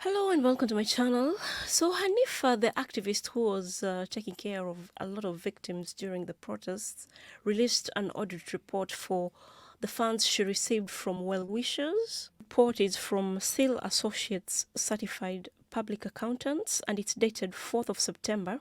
Hello and welcome to my channel. So Hanifa, the activist who was taking care of a lot of victims during the protests, released an audit report for the funds she received from well-wishers. The report is from Seal Associates Certified Public Accountants and it's dated 4th of September,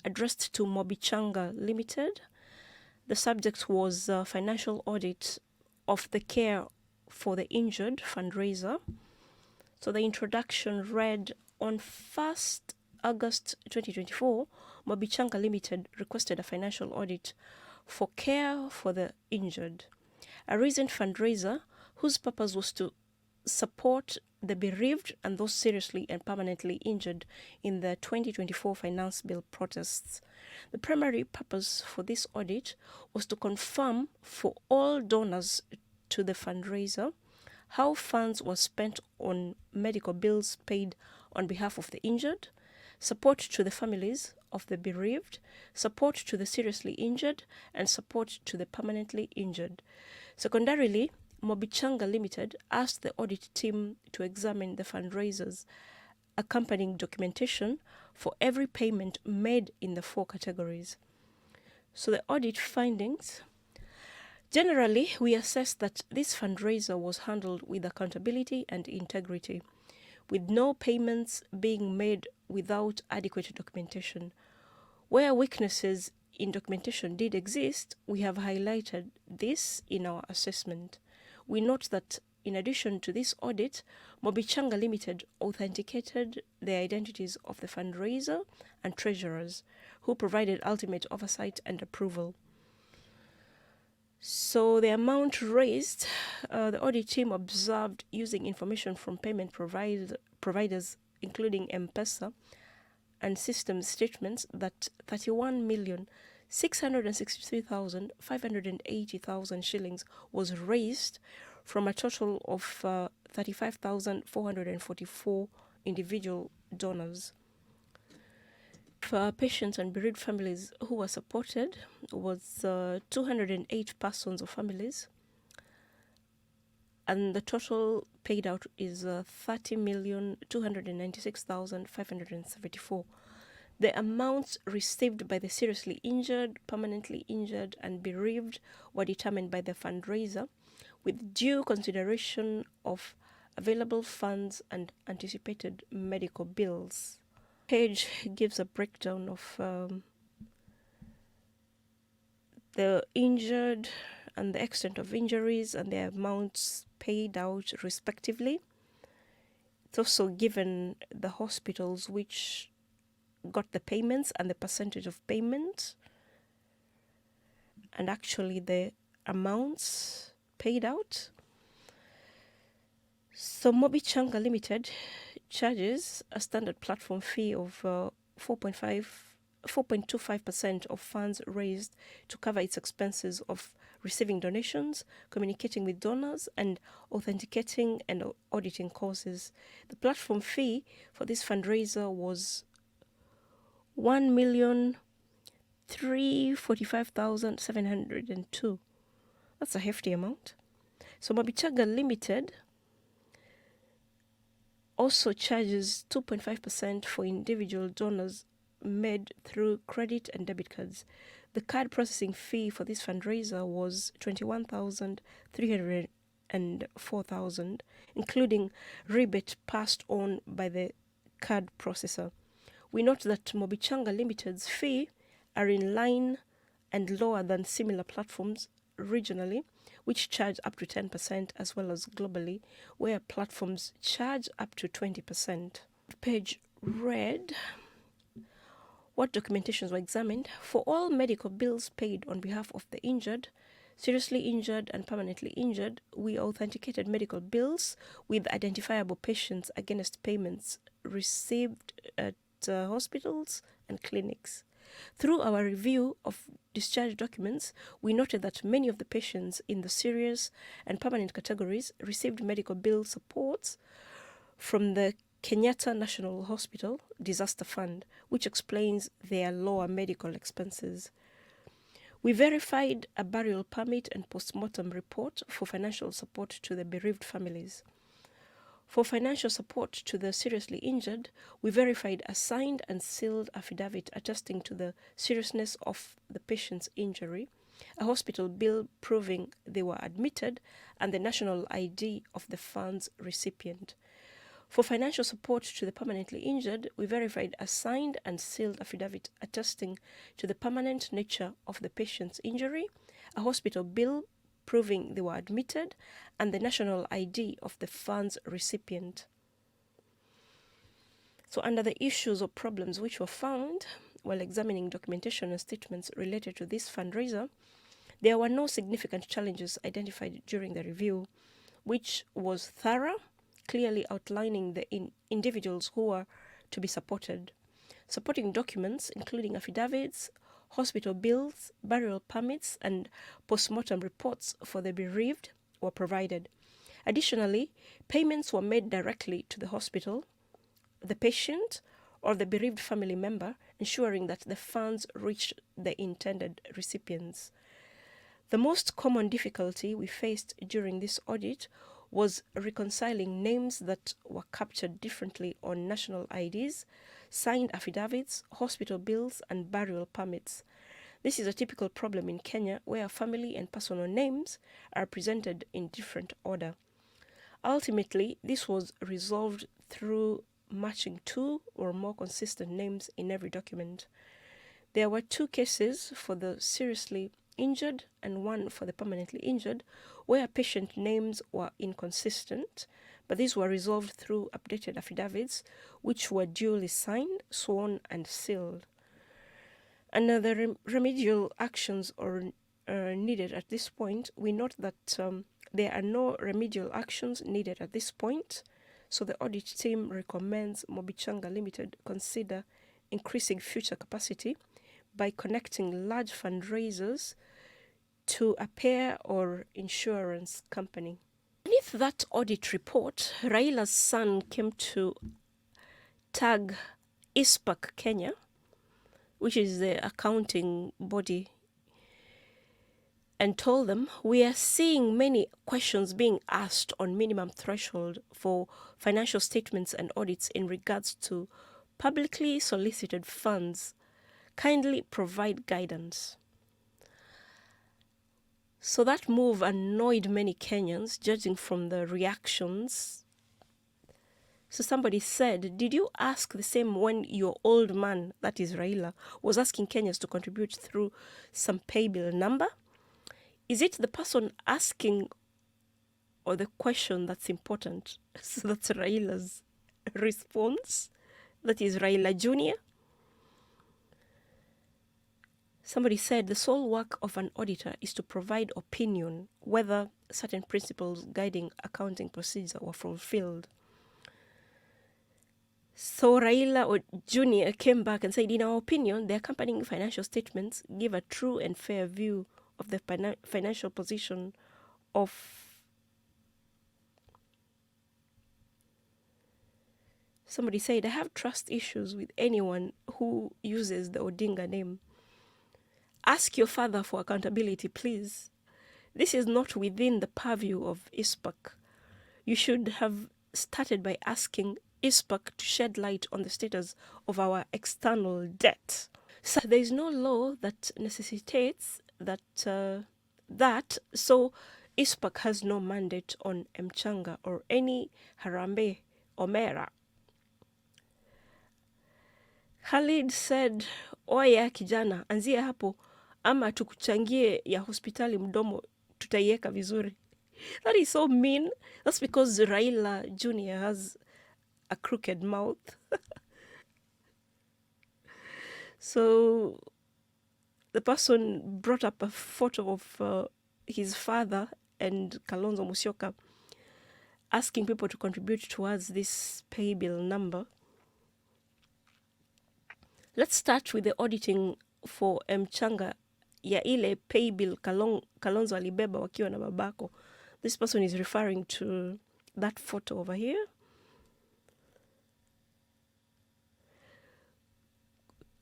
addressed to Mobichanga Limited. The subject was financial audit of the Care for the Injured fundraiser. So the introduction read, on 1st August 2024, Mobichanga Limited requested a financial audit for Care for the Injured, a recent fundraiser whose purpose was to support the bereaved and those seriously and permanently injured in the 2024 finance bill protests. The primary purpose for this audit was to confirm for all donors to the fundraiser how funds were spent on medical bills paid on behalf of the injured, support to the families of the bereaved, support to the seriously injured, and support to the permanently injured. Secondarily, Mobichanga Limited asked the audit team to examine the fundraiser's accompanying documentation for every payment made in the four categories. So the audit findings: generally, we assess that this fundraiser was handled with accountability and integrity, with no payments being made without adequate documentation. Where weaknesses in documentation did exist, we have highlighted this in our assessment. We note that in addition to this audit, Mobichanga Limited authenticated the identities of the fundraiser and treasurers, who provided ultimate oversight and approval. So the amount raised, the audit team observed using information from payment providers, including M-Pesa and system statements, that 31,663,580 shillings was raised from a total of 35,444 individual donors. For patients and bereaved families who were supported was 208 persons or families, and the total paid out is 30,296,574. The amounts received by the seriously injured, permanently injured, and bereaved were determined by the fundraiser with due consideration of available funds and anticipated medical bills. Page gives a breakdown of the injured and the extent of injuries and the amounts paid out respectively. It's also given the hospitals which got the payments and the percentage of payment, and actually the amounts paid out. So Mobichanga Limited charges a standard platform fee of 4.25% of funds raised to cover its expenses of receiving donations, communicating with donors, and authenticating and auditing courses. The platform fee for this fundraiser was 1,345,702. That's a hefty amount. So Mobichanga Limited also charges 2.5% for individual donors made through credit and debit cards. The card processing fee for this fundraiser was 21,304,000, including rebate passed on by the card processor. We note that Mobichanga Limited's fee are in line and lower than similar platforms regionally, which charge up to 10%, as well as globally, where platforms charge up to 20%. Page read, what documentations were examined? For all medical bills paid on behalf of the injured, seriously injured, and permanently injured, we authenticated medical bills with identifiable patients against payments received at hospitals and clinics. Through our review of discharge documents, we noted that many of the patients in the serious and permanent categories received medical bill supports from the Kenyatta National Hospital Disaster Fund, which explains their lower medical expenses. We verified a burial permit and post-mortem report for financial support to the bereaved families. For financial support to the seriously injured, we verified a signed and sealed affidavit attesting to the seriousness of the patient's injury, a hospital bill proving they were admitted, and the national ID of the fund's recipient. For financial support to the permanently injured, we verified a signed and sealed affidavit attesting to the permanent nature of the patient's injury, a hospital bill proving they were admitted, and the national ID of the fund's recipient. So under the issues or problems which were found while examining documentation and statements related to this fundraiser, there were no significant challenges identified during the review, which was thorough, clearly outlining the individuals who were to be supported. Supporting documents, including affidavits, hospital bills, burial permits, and post-mortem reports for the bereaved were provided. Additionally, payments were made directly to the hospital, the patient, or the bereaved family member, ensuring that the funds reached the intended recipients. The most common difficulty we faced during this audit was reconciling names that were captured differently on national IDs, signed affidavits, hospital bills, and burial permits. This is a typical problem in Kenya, where family and personal names are presented in different order. Ultimately, this was resolved through matching 2 or more consistent names in every document. There were 2 cases for the seriously injured and 1 for the permanently injured, where patient names were inconsistent, but these were resolved through updated affidavits, which were duly signed, sworn, and sealed. Another remedial actions are needed at this point. We note that there are no remedial actions needed at this point, so the audit team recommends Mobichanga Limited consider increasing future capacity by connecting large fundraisers to a payer or insurance company. Beneath that audit report, Raila's son came to tag ISPAC Kenya, which is the accounting body, and told them, "We are seeing many questions being asked on minimum threshold for financial statements and audits in regards to publicly solicited funds. Kindly provide guidance." So that move annoyed many Kenyans, judging from the reactions. So somebody said, "Did you ask the same when your old man, that is Raila, was asking Kenyans to contribute through some pay bill number? Is it the person asking or the question that's important?" So that's Raila's response. That is Raila Jr. Somebody said the sole work of an auditor is to provide opinion whether certain principles guiding accounting procedure were fulfilled. So Raila Jr. came back and said, "In our opinion, the accompanying financial statements give a true and fair view of the financial position of..." Somebody said, "I have trust issues with anyone who uses the Odinga name. Ask your father for accountability, please. This is not within the purview of ISPAC. You should have started by asking ISPAC to shed light on the status of our external debt." So there is no law that necessitates that, so ISPAC has no mandate on Mchanga or any Harambee or Mera. Khalid said, "Oya kijana, anzia hapo ama tukuchangie ya hospitali mdomo tutaiweka vizuri." That is so mean. That's because Raila Jr. has a crooked mouth. So the person brought up a photo of his father and Kalonzo Musyoka asking people to contribute towards this pay bill number. Let's start with the auditing for Mchanga ya ile pay bill Kalonzo alibeba wakiwa na babako. This person is referring to that photo over here.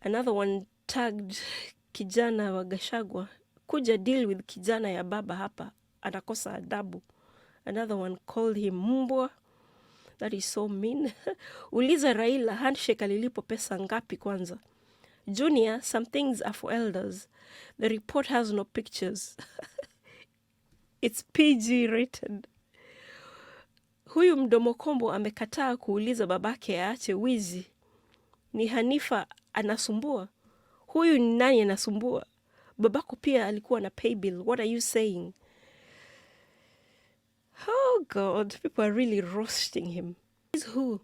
Another one tagged kijana wa Gachagua, "Kuja deal with kijana ya baba hapa, anakosa adabu." Another one called him mbwa. That is so mean. Uliza Raila handshake alilipo pesa ngapi kwanza. Junior, some things are for elders. The report has no pictures. It's PG rated. Huyu mdomo kombo amekataa kuuliza babake aache wizi. Ni Hanifa anasumbua. Huyu ni nani anasumbua? Babako pia alikuwa na pay bill. What are you saying? Oh God, people are really roasting him. Please who?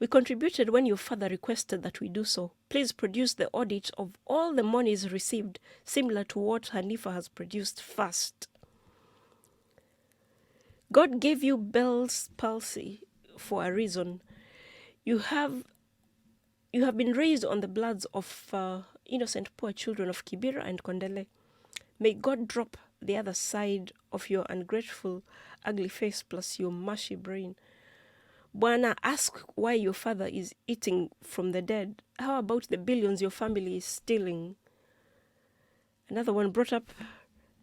We contributed when your father requested that we do so. Please produce the audit of all the monies received, similar to what Hanifa has produced first. God gave you Bell's palsy for a reason. You have been raised on the bloods of innocent poor children of Kibera and Kondele. May God drop the other side of your ungrateful, ugly face plus your mushy brain. Bwana, ask why your father is eating from the dead. How about the billions your family is stealing? Another one brought up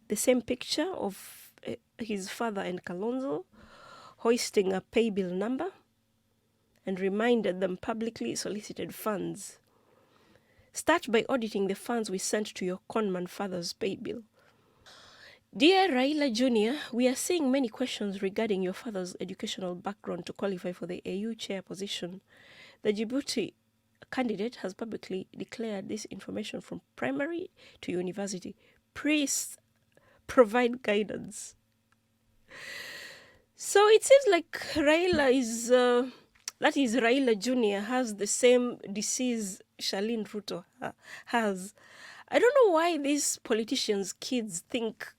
the same picture of his father and Kalonzo hoisting a pay bill number and reminded them publicly solicited funds. Start by auditing the funds we sent to your conman father's pay bill. Dear Raila Jr., we are seeing many questions regarding your father's educational background to qualify for the AU chair position. The Djibouti candidate has publicly declared this information from primary to university. Please provide guidance. So it seems like Raila is, that is Raila Jr. has the same disease Charlene Ruto has. I don't know why these politicians' kids think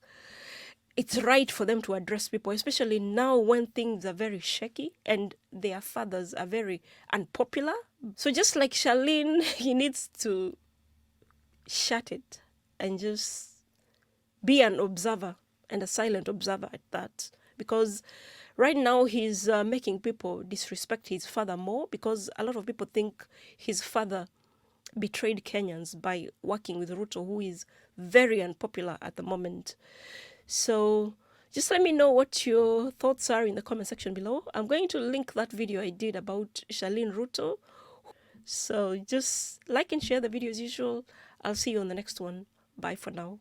it's right for them to address people, especially now when things are very shaky and their fathers are very unpopular. So just like Charlene, he needs to shut it and just be an observer, and a silent observer at that. Because right now he's making people disrespect his father more, because a lot of people think his father betrayed Kenyans by working with Ruto, who is very unpopular at the moment. So just let me know what your thoughts are in the comment section below. I'm going to link that video I did about Charlene Ruto. So just like and share the video as usual. I'll see you on the next one. Bye for now.